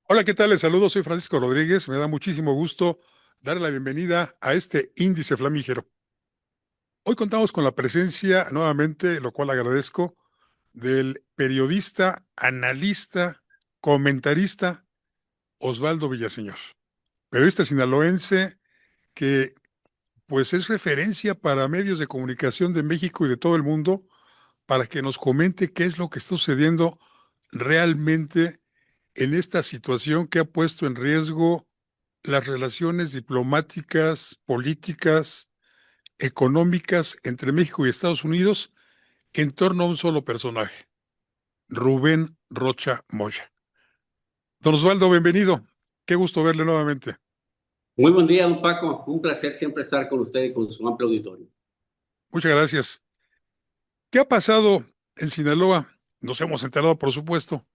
Hola, ¿qué tal? Les saludo, soy Francisco Rodríguez. Me da muchísimo gusto darle la bienvenida a este índice flamígero. Hoy contamos con la presencia, nuevamente, lo cual agradezco, del periodista, analista, comentarista Osvaldo Villaseñor, periodista sinaloense que pues es referencia para medios de comunicación de México y de todo el mundo para que nos comente qué es lo que está sucediendo realmente en esta situación que ha puesto en riesgo las relaciones diplomáticas, políticas, económicas entre México y Estados Unidos en torno a un solo personaje, Rubén Rocha Moya. Don Osvaldo, bienvenido. Qué gusto verle nuevamente. Muy buen día, don Paco. Un placer siempre estar con usted y con su amplio auditorio. Muchas gracias. ¿Qué ha pasado en Sinaloa? Nos hemos enterado, por supuesto,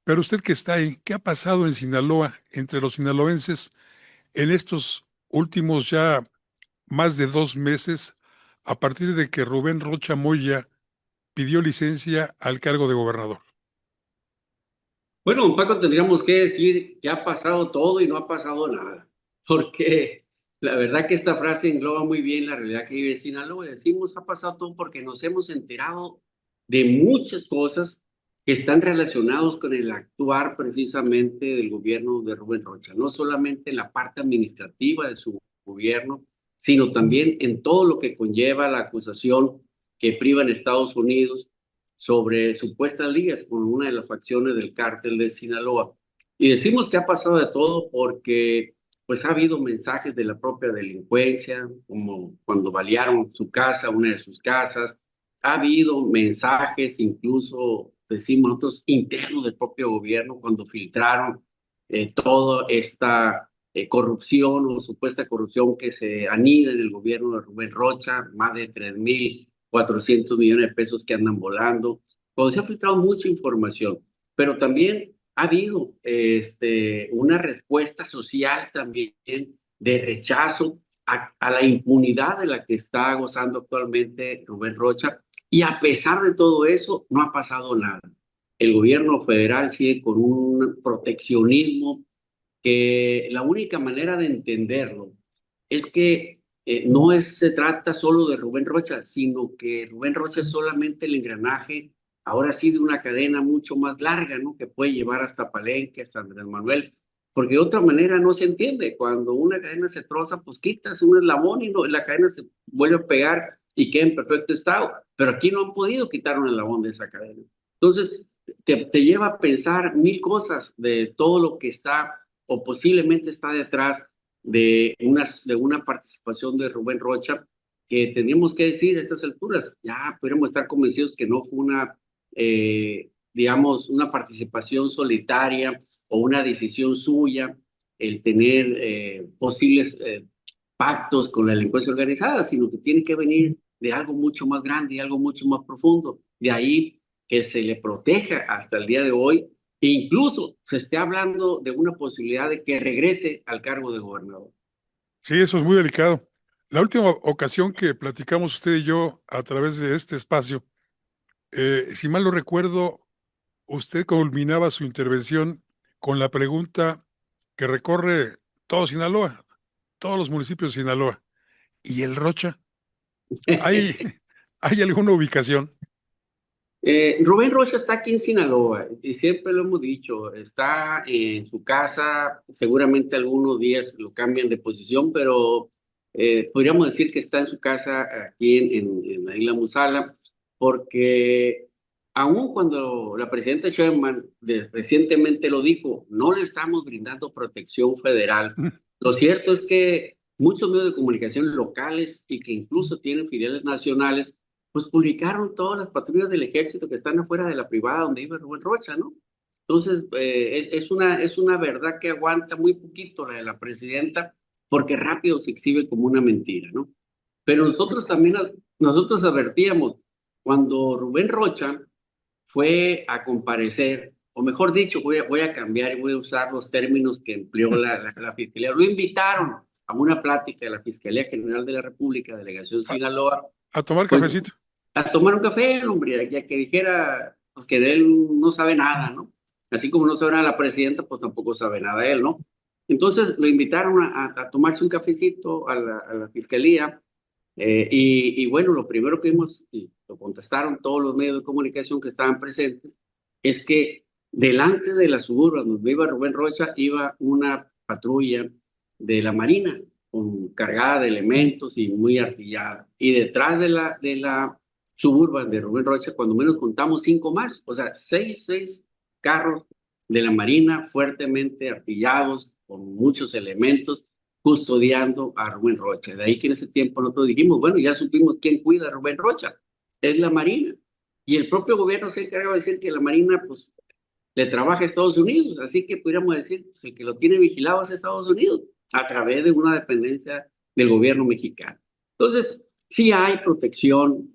pero usted que está ahí, ¿qué ha pasado en Sinaloa entre los sinaloenses en estos últimos ya más de 2 meses a partir de que Rubén Rocha Moya pidió licencia al cargo de gobernador? Bueno, don Paco, tendríamos que decir que ha pasado todo y no ha pasado nada, porque la verdad que esta frase engloba muy bien la realidad que vive Sinaloa. Decimos ha pasado todo porque nos hemos enterado de muchas cosas que están relacionadas con el actuar precisamente del gobierno de Rubén Rocha, no solamente en la parte administrativa de su gobierno, sino también en todo lo que conlleva la acusación que priva en Estados Unidos sobre supuestas ligas con una de las facciones del cártel de Sinaloa. Y decimos que ha pasado de todo porque pues ha habido mensajes de la propia delincuencia, como cuando balearon su casa, una de sus casas. Ha habido mensajes, incluso decimos nosotros, internos del propio gobierno, cuando filtraron toda esta corrupción o supuesta corrupción que se anida en el gobierno de Rubén Rocha, más de 3.400 millones de pesos que andan volando. Cuando se ha filtrado mucha información, pero también ha habido una respuesta social también de rechazo a la impunidad de la que está gozando actualmente Rubén Rocha. Y a pesar de todo eso, no ha pasado nada. El gobierno federal sigue con un proteccionismo que la única manera de entenderlo es que se trata solo de Rubén Rocha, sino que Rubén Rocha es solamente el engranaje, ahora sí, de una cadena mucho más larga, ¿no? Que puede llevar hasta Palenque, hasta Andrés Manuel, porque de otra manera no se entiende. Cuando una cadena se troza, pues quitas un eslabón y no, la cadena se vuelve a pegar y queda en perfecto estado. Pero aquí no han podido quitar un eslabón de esa cadena. Entonces, te lleva a pensar mil cosas de todo lo que está o posiblemente está detrás de una participación de Rubén Rocha, que tendríamos que decir a estas alturas, ya podríamos estar convencidos que no fue digamos, una participación solitaria o una decisión suya el tener posibles pactos con la delincuencia organizada, sino que tiene que venir de algo mucho más grande y algo mucho más profundo. De ahí que se le proteja hasta el día de hoy e incluso se esté hablando de una posibilidad de que regrese al cargo de gobernador. Sí, eso es muy delicado. La última ocasión que platicamos usted y yo a través de este espacio, si mal no recuerdo, usted culminaba su intervención con la pregunta que recorre todo Sinaloa, todos los municipios de Sinaloa. ¿Y el Rocha? ¿Hay, hay alguna ubicación? Rubén Rocha está aquí en Sinaloa y siempre lo hemos dicho, está en su casa, seguramente algunos días lo cambian de posición, pero podríamos decir que está en su casa aquí en la isla Musala, porque aun cuando la presidenta Sheinbaum recientemente lo dijo, no le estamos brindando protección federal. Lo cierto es que muchos medios de comunicación locales y que incluso tienen filiales nacionales pues publicaron todas las patrullas del ejército que están afuera de la privada donde iba Rubén Rocha, ¿no? Entonces, es una verdad que aguanta muy poquito la de la presidenta, porque rápido se exhibe como una mentira, ¿no? Pero nosotros también, nosotros advertíamos, cuando Rubén Rocha fue a comparecer, o mejor dicho, voy a cambiar y voy a usar los términos que empleó la Fiscalía, lo invitaron a una plática de la Fiscalía General de la República, Delegación A, Sinaloa, a tomar pues cafecito. a tomar un café, hombre, ya que dijera pues, que de él no sabe nada, ¿no? Así como no sabe nada la presidenta, pues tampoco sabe nada él, ¿no? Entonces lo invitaron a tomarse un cafecito a la fiscalía y bueno, lo primero que vimos, y lo contestaron todos los medios de comunicación que estaban presentes, es que delante de la Suburban donde iba Rubén Rocha iba una patrulla de la Marina cargada de elementos y muy artillada. Y detrás de la Suburban de Rubén Rocha, cuando menos contamos 5 más, o sea, seis carros de la Marina fuertemente artillados con muchos elementos custodiando a Rubén Rocha. De ahí que en ese tiempo nosotros dijimos, bueno, ya supimos quién cuida a Rubén Rocha, es la Marina. Y el propio gobierno se encargaba de decir que la Marina, pues, le trabaja a Estados Unidos, así que pudiéramos decir, pues, el que lo tiene vigilado es Estados Unidos, a través de una dependencia del gobierno mexicano. Entonces, sí hay protección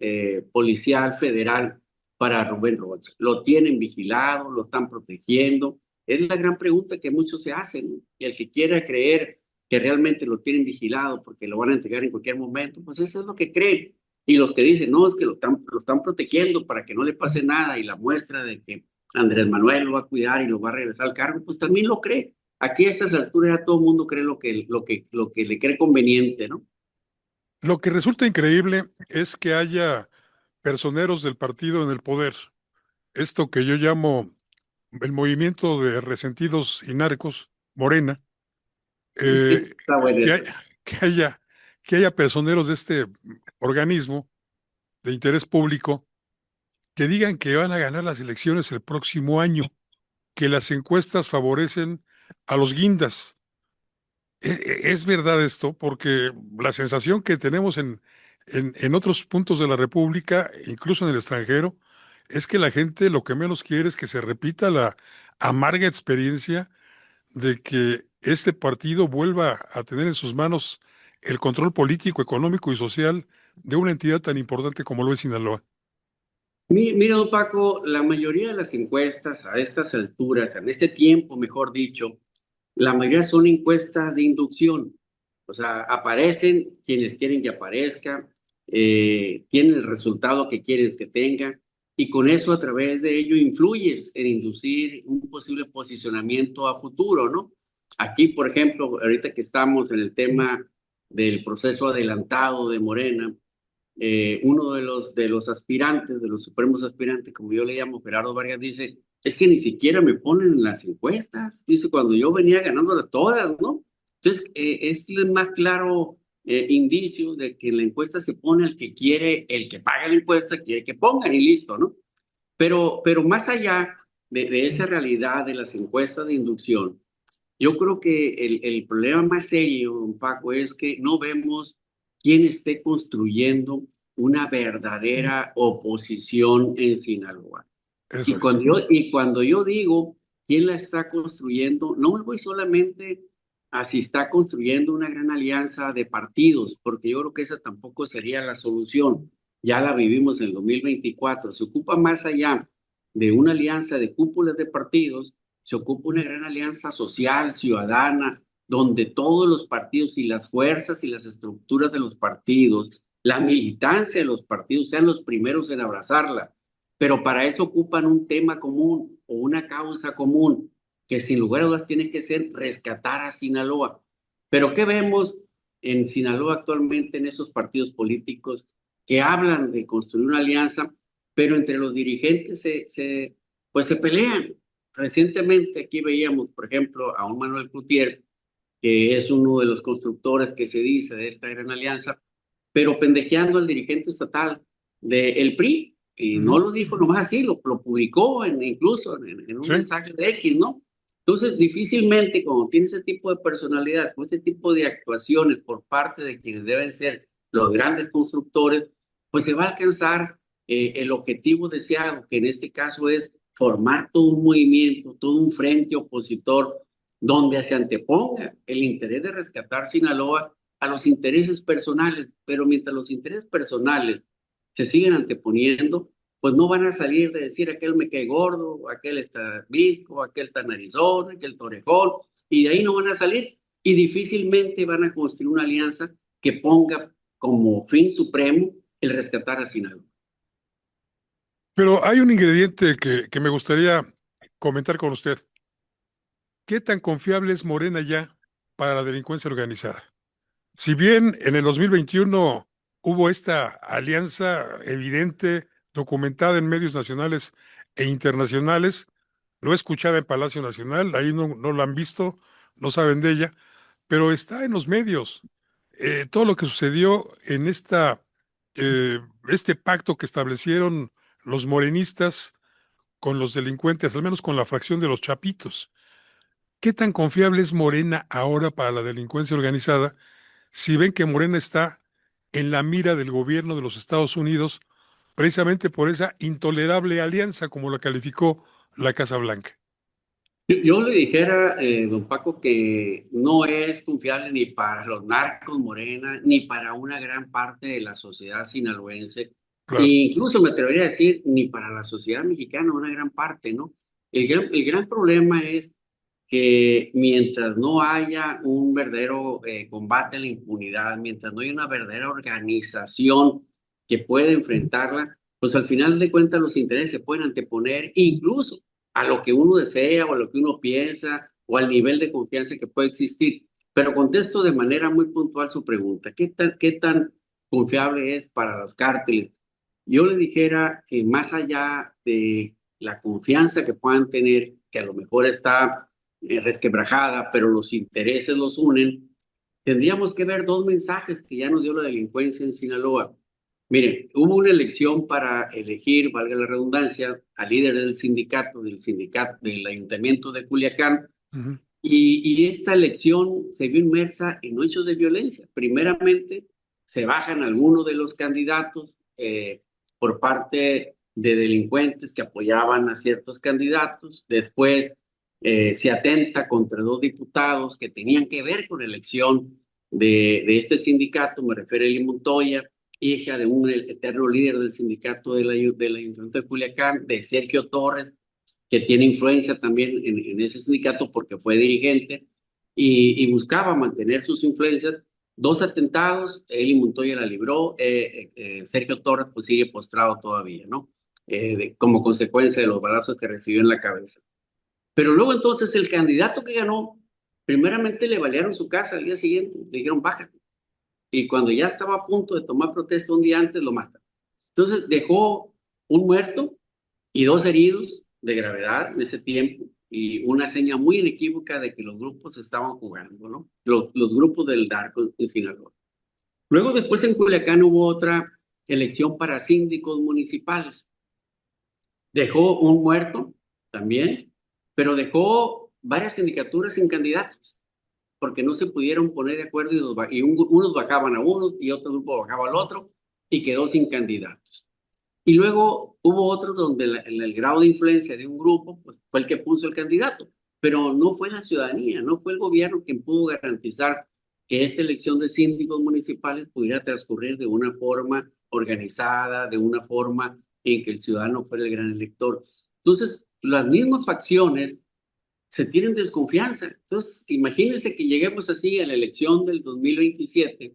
policial federal para Rubén Rocha. Lo tienen vigilado, lo están protegiendo. Es la gran pregunta que muchos se hacen, ¿no? Y el que quiera creer que realmente lo tienen vigilado porque lo van a entregar en cualquier momento, pues eso es lo que creen. Y los que dicen, no, es que lo están protegiendo para que no le pase nada y la muestra de que Andrés Manuel lo va a cuidar y lo va a regresar al cargo, pues también lo cree. Aquí a estas alturas ya todo el mundo cree lo que le cree conveniente, ¿no? Lo que resulta increíble es que haya personeros del partido en el poder. Esto que yo llamo el movimiento de resentidos y narcos, Morena, Está bueno que, eso. que haya, que haya personeros de este organismo de interés público que digan que van a ganar las elecciones el próximo año, que las encuestas favorecen a los guindas. Es verdad esto, porque la sensación que tenemos en otros puntos de la República, incluso en el extranjero, es que la gente lo que menos quiere es que se repita la amarga experiencia de que este partido vuelva a tener en sus manos el control político, económico y social de una entidad tan importante como lo es Sinaloa. Mira, don Paco, la mayoría de las encuestas a estas alturas, en este tiempo, mejor dicho, la mayoría son encuestas de inducción. O sea, aparecen quienes quieren que aparezca, tienen el resultado que quieres que tenga, y con eso, a través de ello, influyes en inducir un posible posicionamiento a futuro, ¿no? Aquí, por ejemplo, ahorita que estamos en el tema del proceso adelantado de Morena, uno de los aspirantes, de los supremos aspirantes, como yo le llamo, Gerardo Vargas, dice, es que ni siquiera me ponen en las encuestas, dice, cuando yo venía ganándolas todas, ¿no? Entonces, es el más claro indicio de que en la encuesta se pone el que quiere, el que paga la encuesta, quiere que pongan y listo, ¿no? Pero más allá de esa realidad de las encuestas de inducción, yo creo que el problema más serio, don Paco, es que no vemos quién esté construyendo una verdadera oposición en Sinaloa. Eso es. Y cuando yo digo quién la está construyendo, no me voy solamente a si está construyendo una gran alianza de partidos, porque yo creo que esa tampoco sería la solución. Ya la vivimos en el 2024. Se ocupa más allá de una alianza de cúpulas de partidos, se ocupa una gran alianza social, ciudadana, donde todos los partidos y las fuerzas y las estructuras de los partidos, la militancia de los partidos sean los primeros en abrazarla, pero para eso ocupan un tema común o una causa común, que sin lugar a dudas tiene que ser rescatar a Sinaloa. Pero ¿qué vemos en Sinaloa actualmente en esos partidos políticos que hablan de construir una alianza, pero entre los dirigentes pues se pelean? Recientemente aquí veíamos, por ejemplo, a un Manuel Cloutier, que es uno de los constructores que se dice de esta gran alianza, pero pendejeando al dirigente estatal del PRI, y no Ujú. lo dijo nomás así, lo publicó incluso en un Sí, mensaje de X, ¿no? Entonces, difícilmente cuando tiene ese tipo de personalidad, con ese tipo de actuaciones por parte de quienes deben ser los grandes constructores, pues se va a alcanzar el objetivo deseado, que en este caso es formar todo un movimiento, todo un frente opositor donde se anteponga el interés de rescatar Sinaloa a los intereses personales, pero mientras los intereses personales se siguen anteponiendo, pues no van a salir de decir aquel me cae gordo, aquel está visco, aquel está narizón, aquel torejón, y de ahí no van a salir y difícilmente van a construir una alianza que ponga como fin supremo el rescatar a Sinaloa. pero hay un ingrediente que me gustaría comentar con usted. ¿Qué tan confiable es Morena ya para la delincuencia organizada? Si bien en el 2021 hubo esta alianza evidente, documentada en medios nacionales e internacionales, no escuchada en Palacio Nacional, ahí no la han visto, no saben de ella, pero está en los medios. Todo lo que sucedió en este pacto que establecieron los morenistas con los delincuentes, al menos con la fracción de los Chapitos. ¿Qué tan confiable es Morena ahora para la delincuencia organizada si ven que Morena está en la mira del gobierno de los Estados Unidos precisamente por esa intolerable alianza, como la calificó la Casa Blanca? Yo le dijera, don Paco, que no es confiable ni para los narcos Morena, ni para una gran parte de la sociedad sinaloense, e Claro. incluso me atrevería a decir, ni para la sociedad mexicana, una gran parte, ¿no? El gran problema es que mientras no haya un verdadero combate a la impunidad, mientras no haya una verdadera organización que pueda enfrentarla, pues al final de cuentas los intereses se pueden anteponer incluso a lo que uno desea o a lo que uno piensa o al nivel de confianza que puede existir. Pero contesto de manera muy puntual su pregunta. ¿Qué tan confiable es para los cárteles? Yo le dijera que más allá de la confianza que puedan tener, que a lo mejor está resquebrajada, pero los intereses los unen, tendríamos que ver dos mensajes que ya nos dio la delincuencia en Sinaloa. Miren, hubo una elección para elegir, valga la redundancia, al líder del sindicato del ayuntamiento de Culiacán, Ujú. y esta elección se vio inmersa en hechos de violencia. Primeramente, se bajan algunos de los candidatos por parte de delincuentes que apoyaban a ciertos candidatos. Después, se atenta contra dos diputados que tenían que ver con la elección de este sindicato. Me refiero a Eli Montoya, hija de un eterno líder del sindicato del Ayuntamiento de Culiacán, de Sergio Torres, que tiene influencia también en ese sindicato porque fue dirigente y buscaba mantener sus influencias. Dos atentados, Eli Montoya la libró, Sergio Torres pues sigue postrado todavía, ¿no? Como consecuencia de los balazos que recibió en la cabeza. Pero luego entonces el candidato que ganó, primeramente le balearon su casa al día siguiente, le dijeron bájate. Y cuando ya estaba a punto de tomar protesta un día antes, lo matan. Entonces dejó un muerto y dos heridos de gravedad en ese tiempo y una seña muy inequívoca de que los grupos estaban jugando, ¿no? Los grupos del narco en Sinaloa. Luego después en Culiacán hubo otra elección para síndicos municipales. Dejó un muerto también, pero dejó varias sindicaturas sin candidatos porque no se pudieron poner de acuerdo unos bajaban a unos y otro grupo bajaba al otro y quedó sin candidatos. Y luego hubo otros donde el grado de influencia de un grupo pues, fue el que puso el candidato, pero no fue la ciudadanía, no fue el gobierno quien pudo garantizar que esta elección de síndicos municipales pudiera transcurrir de una forma organizada, de una forma en que el ciudadano fuera el gran elector. Entonces, las mismas facciones se tienen desconfianza. Entonces, imagínense que lleguemos así a la elección del 2027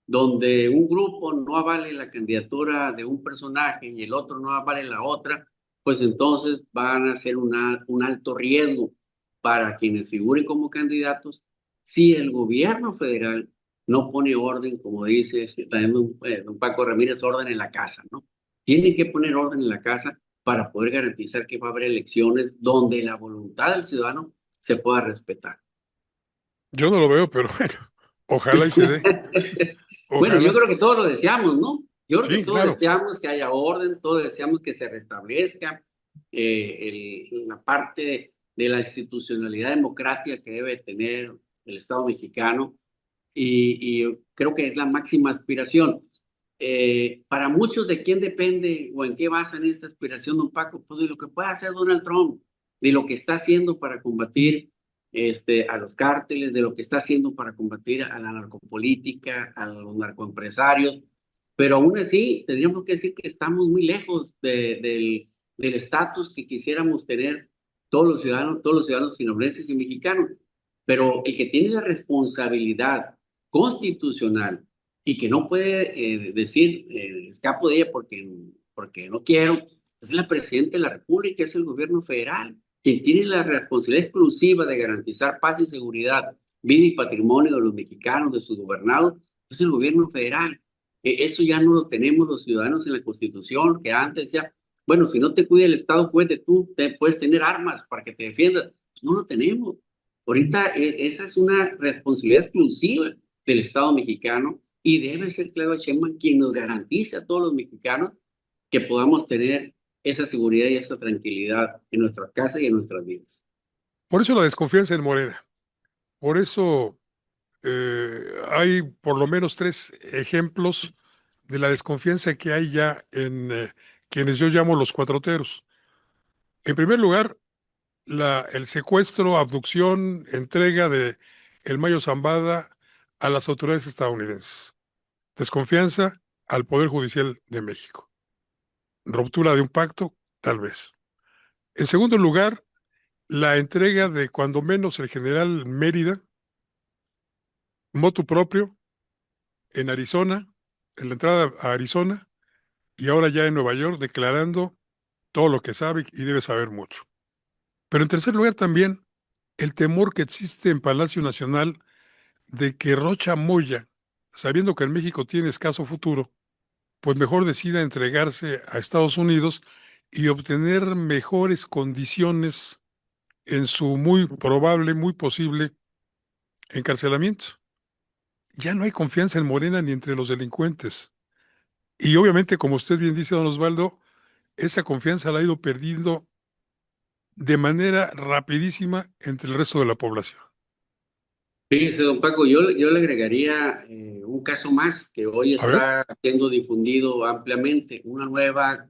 donde un grupo no avale la candidatura de un personaje y el otro no avale la otra, pues entonces van a ser un alto riesgo para quienes figuren como candidatos si el gobierno federal no pone orden, como dice también don Paco Ramírez, orden en la casa, ¿no? Tienen que poner orden en la casa para poder garantizar que va a haber elecciones donde la voluntad del ciudadano se pueda respetar. Yo no lo veo, pero bueno, ojalá y se dé. Bueno, yo Ojalá. creo que todos lo deseamos, ¿no? Yo creo que Sí, todos claro. deseamos que haya orden, todos deseamos que se restablezca la parte de la institucionalidad democrática que debe tener el Estado mexicano y creo que es la máxima aspiración. Para muchos, ¿de quién depende o en qué basan esta aspiración, don Paco? Pues de lo que puede hacer Donald Trump, de lo que está haciendo para combatir a los cárteles, de lo que está haciendo para combatir a la narcopolítica, a los narcoempresarios. Pero aún así, tendríamos que decir que estamos muy lejos del estatus que quisiéramos tener todos los ciudadanos sinaloenses y mexicanos. Pero el que tiene la responsabilidad constitucional y que no puede decir, escapo de ella porque no quiero, es la presidenta de la República, es el gobierno federal. quien tiene la responsabilidad exclusiva de garantizar paz y seguridad, vida y patrimonio de los mexicanos, de sus gobernados, es el gobierno federal. Eso ya no lo tenemos los ciudadanos en la Constitución, que antes decía, bueno, si no te cuida el Estado, cuídate tú, te puedes tener armas para que te defiendas. Pues no lo tenemos. Ahorita esa es una responsabilidad exclusiva del Estado mexicano y debe ser Claudia Sheinbaum quien nos garantice a todos los mexicanos que podamos tener esa seguridad y esa tranquilidad en nuestras casas y en nuestras vidas. Por eso la desconfianza en Morena. Por eso hay por lo menos tres ejemplos de la desconfianza que hay ya en quienes yo llamo los cuatroteros. En primer lugar, el secuestro, abducción, entrega de el Mayo Zambada a las autoridades estadounidenses. Desconfianza al Poder Judicial de México. Ruptura de un pacto, tal vez. En segundo lugar, la entrega de cuando menos el general Mérida, motu propio, en Arizona, en la entrada a Arizona, y ahora ya en Nueva York, declarando todo lo que sabe y debe saber mucho. Pero en tercer lugar también el temor que existe en Palacio Nacional de que Rocha Moya, sabiendo que en México tiene escaso futuro, pues mejor decida entregarse a Estados Unidos y obtener mejores condiciones en su muy probable, muy posible encarcelamiento. Ya no hay confianza en Morena ni entre los delincuentes. Y obviamente, como usted bien dice, don Osvaldo, esa confianza la ha ido perdiendo de manera rapidísima entre el resto de la población. Fíjese, don Paco, yo le agregaría un caso más que hoy A ver, está siendo difundido ampliamente, una nueva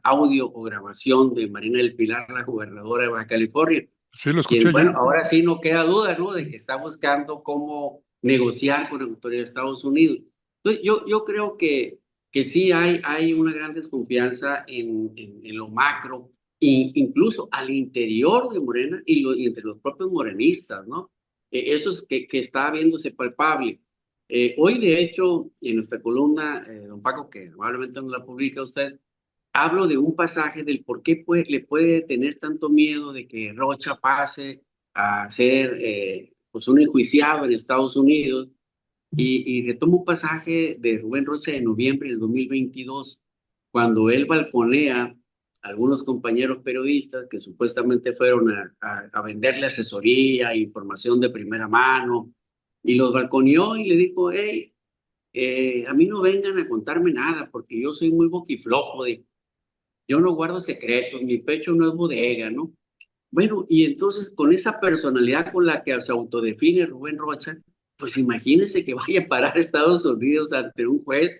audio o grabación de Marina del Pilar, la gobernadora de Baja California, sí, lo quien, escuché bueno, ayer. ahora sí no queda duda, ¿no?, de que está buscando cómo negociar con la autoridad de Estados Unidos. Entonces, yo creo que sí hay una gran desconfianza en lo macro, incluso al interior de Morena y entre los propios morenistas, ¿no? Eso es que está viéndose palpable. Hoy, de hecho, en nuestra columna, don Paco, que probablemente no la publica usted, hablo de un pasaje del por qué le puede tener tanto miedo de que Rocha pase a ser pues un enjuiciado en Estados Unidos y retomo un pasaje de Rubén Rocha de noviembre del 2022, cuando él balconea a algunos compañeros periodistas que supuestamente fueron a venderle asesoría, información de primera mano, y los balconeó y le dijo, hey, a mí no vengan a contarme nada porque yo soy muy boquiflojo, yo no guardo secretos, mi pecho no es bodega, ¿no? Bueno, y entonces con esa personalidad con la que se autodefine Rubén Rocha, pues imagínese que vaya a parar a Estados Unidos ante un juez.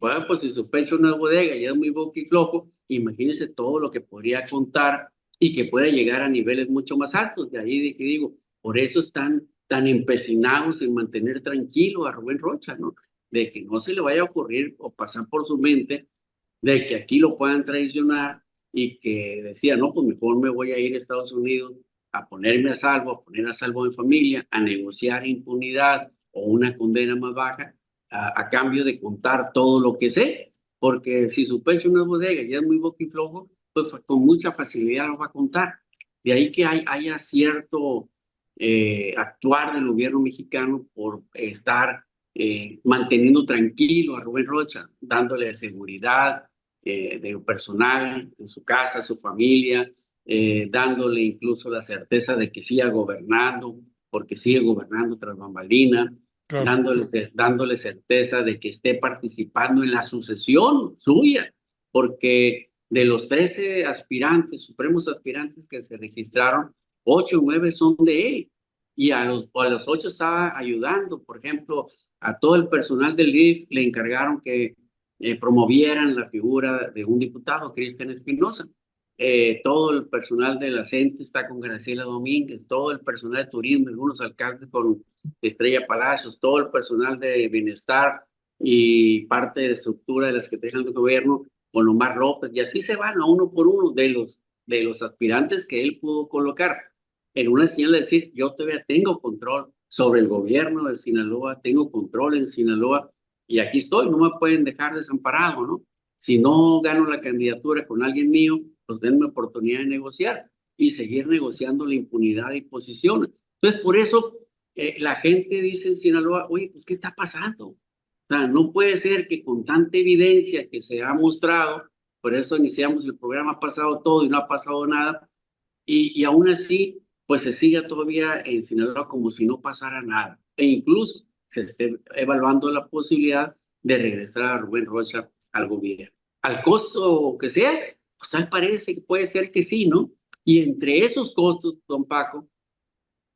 Bueno, pues si su pecho no es bodega y es muy boquiflojo, imagínese todo lo que podría contar y que pueda llegar a niveles mucho más altos. De ahí de que digo, por eso están tan empecinados en mantener tranquilo a Rubén Rocha, ¿no? De que no se le vaya a ocurrir o pasar por su mente de que aquí lo puedan traicionar y que decía, no, pues mejor me voy a ir a Estados Unidos a ponerme a salvo, a poner a salvo a mi familia, a negociar impunidad o una condena más baja a cambio de contar todo lo que sé, porque si su pecho no es bodega y es muy boquiflojo, pues con mucha facilidad lo va a contar. De ahí que haya cierto actuar del gobierno mexicano por estar manteniendo tranquilo a Rubén Rocha, dándole seguridad, de personal en su casa, su familia, dándole incluso la certeza de que siga gobernando, porque sigue gobernando tras bambalina, claro. dándole certeza de que esté participando en la sucesión suya, porque de los 13 aspirantes, supremos aspirantes que se registraron, 8 o 9 son de él, y a los 8 estaba ayudando. Por ejemplo, a todo el personal del DIF le encargaron que promovieran la figura de un diputado, Cristian Espinosa. Todo el personal de la CENTE está con Graciela Domínguez, todo el personal de turismo, algunos alcaldes con Estrella Palacios, todo el personal de bienestar y parte de la estructura de las que tengan el gobierno con Omar López, y así se van a uno por uno de los aspirantes que él pudo colocar en una señal de decir, yo todavía tengo control sobre el gobierno de Sinaloa, tengo control en Sinaloa, y aquí estoy, no me pueden dejar desamparado, ¿no? Si no gano la candidatura con alguien mío, pues denme oportunidad de negociar. y seguir negociando la impunidad y posiciones. Entonces, por eso la gente dice en Sinaloa, oye, pues, ¿qué está pasando? O sea, no puede ser que con tanta evidencia que se ha mostrado, por eso iniciamos el programa, ha pasado todo y no ha pasado nada, y aún así, pues se siga todavía en Sinaloa como si no pasara nada. E incluso se esté evaluando la posibilidad de regresar a Rubén Rocha al gobierno. Al costo que sea, pues tal parece que puede ser que sí, ¿no? Y entre esos costos, don Paco,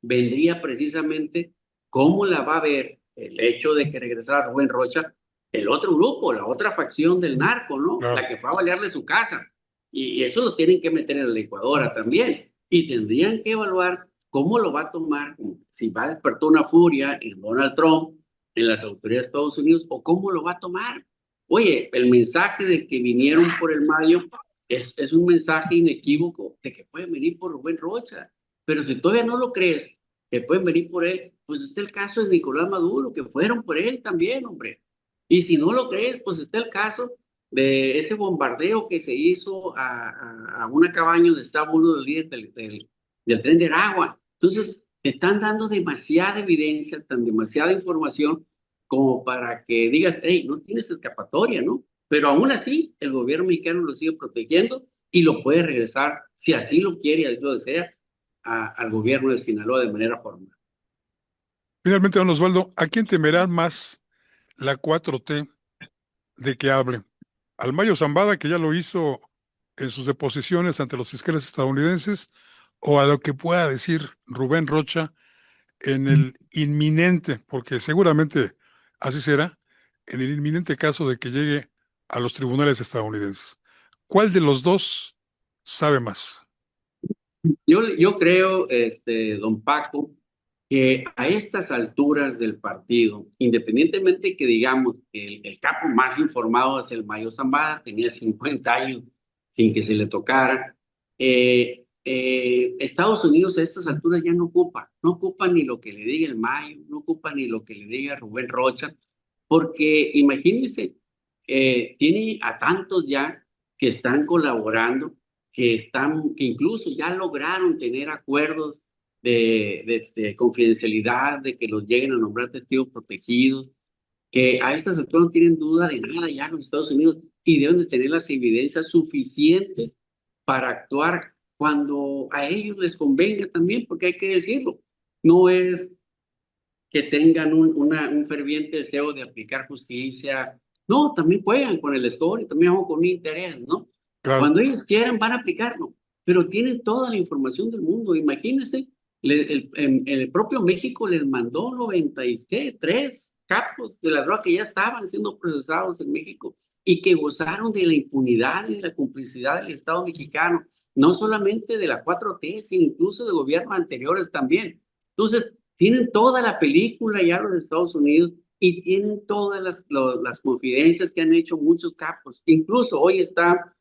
vendría precisamente cómo la va a ver el hecho de que regresara Rubén Rocha, el otro grupo, la otra facción del narco, ¿no? La Claro. que fue a balearle su casa. Y eso lo tienen que meter en la licuadora también. Y tendrían que evaluar cómo lo va a tomar, si va a despertar una furia en Donald Trump, en las autoridades de Estados Unidos, o cómo lo va a tomar. Oye, el mensaje de que vinieron por el Mayo es un mensaje inequívoco de que pueden venir por Rubén Rocha. Pero si todavía no lo crees, que pueden venir por él, pues está el caso de Nicolás Maduro, que fueron por él también, hombre. Y si no lo crees, pues está el caso de ese bombardeo que se hizo a una cabaña donde estaba uno de los líderes del tren de Aragua. Entonces, están dando demasiada evidencia, tan demasiada información como para que digas, hey, no tienes escapatoria, ¿no? Pero aún así, el gobierno mexicano lo sigue protegiendo y lo puede regresar, si así lo quiere y así lo desea, al gobierno de Sinaloa de manera formal. Finalmente, don Osvaldo, ¿a quién temerá más la 4T de que hable? ¿Al Mayo Zambada, que ya lo hizo en sus deposiciones ante los fiscales estadounidenses, o a lo que pueda decir Rubén Rocha en el inminente, porque seguramente así será, en el inminente caso de que llegue a los tribunales estadounidenses? ¿Cuál de los dos sabe más? Yo creo, don Paco, que a estas alturas del partido, independientemente que digamos que el capo más informado es el Mayo Zambada, tenía 50 años sin que se le tocara, Estados Unidos a estas alturas ya no ocupa ni lo que le diga el Mayo, no ocupa ni lo que le diga Rubén Rocha, porque imagínense, tiene a tantos ya que están colaborando, que incluso ya lograron tener acuerdos de confidencialidad, de que los lleguen a nombrar testigos protegidos, que a estas alturas no tienen duda de nada ya en los Estados Unidos y deben de tener las evidencias suficientes para actuar cuando a ellos les convenga también, porque hay que decirlo, no es que tengan un ferviente deseo de aplicar justicia. No, también juegan con el score y también juegan con un interés, ¿no? Claro. Cuando ellos quieran van a aplicarlo, pero tienen toda la información del mundo. Imagínense, el propio México les mandó 93 capos de la droga que ya estaban siendo procesados en México y que gozaron de la impunidad y de la complicidad del Estado mexicano, no solamente de la 4T, sino incluso de gobiernos anteriores también. Entonces, tienen toda la película ya los Estados Unidos y tienen todas las confidencias que han hecho muchos capos. Incluso hoy está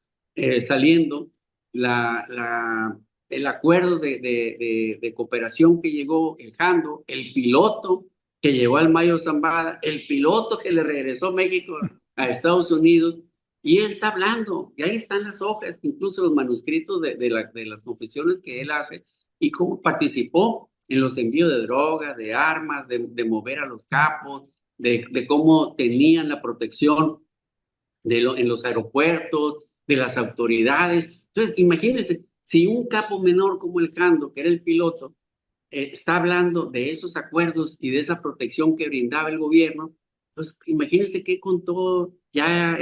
saliendo el acuerdo de cooperación que llegó el Jando, el piloto que llegó al Mayo Zambada, el piloto que le regresó México a Estados Unidos, y él está hablando, y ahí están las hojas, incluso los manuscritos de las confesiones que él hace, y cómo participó en los envíos de drogas, de armas, de mover a los capos, de cómo tenían la protección en los aeropuertos, de las autoridades. Entonces, imagínense, si un capo menor como el Jando, que era el piloto, está hablando de esos acuerdos y de esa protección que brindaba el gobierno, pues imagínense qué contó ya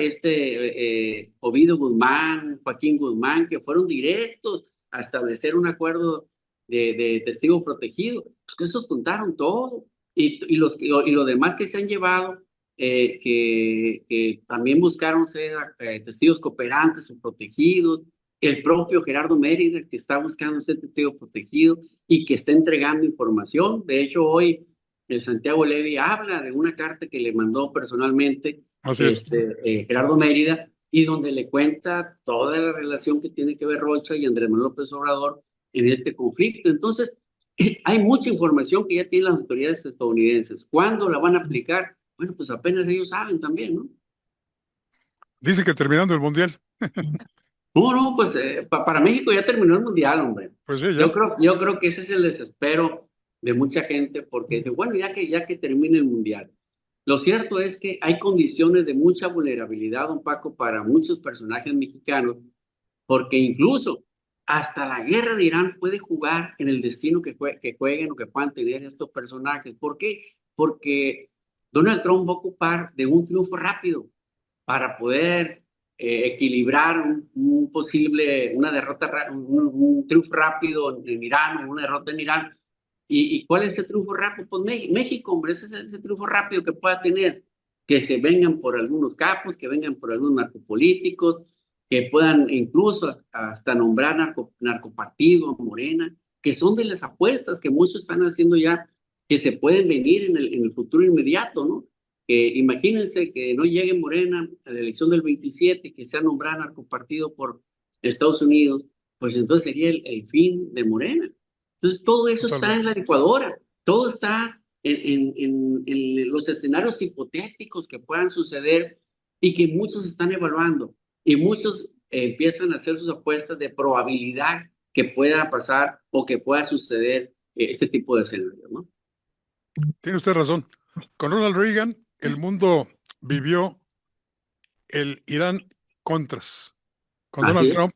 Ovidio Guzmán, Joaquín Guzmán, que fueron directos a establecer un acuerdo de testigo protegido. Pues que esos contaron todo. Y lo demás que se han llevado, que también buscaron ser testigos cooperantes o protegidos, el propio Gerardo Mérida, que está buscando ser testigo protegido y que está entregando información. De hecho, hoy el Santiago Levy habla de una carta que le mandó personalmente Así es. Gerardo Mérida, y donde le cuenta toda la relación que tiene que ver Rocha y Andrés Manuel López Obrador en este conflicto. Entonces, hay mucha información que ya tienen las autoridades estadounidenses. ¿Cuándo la van a aplicar? Bueno, pues apenas ellos saben también, ¿no? Dice que terminando el Mundial. No, pues para México ya terminó el mundial, hombre. Pues sí, ya. Yo creo que ese es el desespero de mucha gente porque dice, bueno, ya que termine el mundial. Lo cierto es que hay condiciones de mucha vulnerabilidad, don Paco, para muchos personajes mexicanos, porque incluso hasta la guerra de Irán puede jugar en el destino que jueguen o que puedan tener estos personajes. ¿Por qué? Porque Donald Trump va a ocupar de un triunfo rápido para poder equilibrar una derrota, un triunfo rápido en Irán o una derrota en Irán. ¿Y cuál es ese triunfo rápido? Pues México, hombre, ese triunfo rápido que pueda tener, que se vengan por algunos capos, que vengan por algunos narcopolíticos, que puedan incluso hasta nombrar narcopartido, Morena, que son de las apuestas que muchos están haciendo ya, que se pueden venir en el futuro inmediato, ¿no? Imagínense que no llegue Morena a la elección del 27, que sea nombrado narcopartido por Estados Unidos, pues entonces sería el fin de Morena. Entonces todo eso está en Totalmente. la licuadora, todo está en los escenarios hipotéticos que puedan suceder y que muchos están evaluando y muchos empiezan a hacer sus apuestas de probabilidad que pueda pasar o que pueda suceder este tipo de escenarios, ¿no? Tiene usted razón. Con Ronald Reagan, el mundo vivió el Irán Contras. Con Así Donald es, Trump,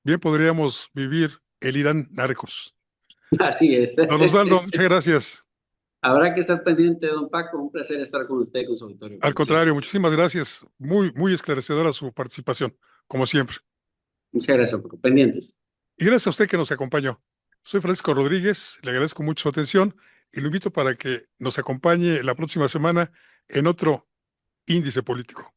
bien podríamos vivir el Irán Narcos. así es. Don Osvaldo, muchas gracias. Habrá que estar pendiente, don Paco. Un placer estar con usted y con su auditorio, Al como siempre. contrario, muchísimas gracias. Muy, muy esclarecedora su participación, como siempre. Muchas gracias, Paco. Pendientes. Y gracias a usted que nos acompañó. Soy Francisco Rodríguez, le agradezco mucho su atención y lo invito para que nos acompañe la próxima semana en otro índice político.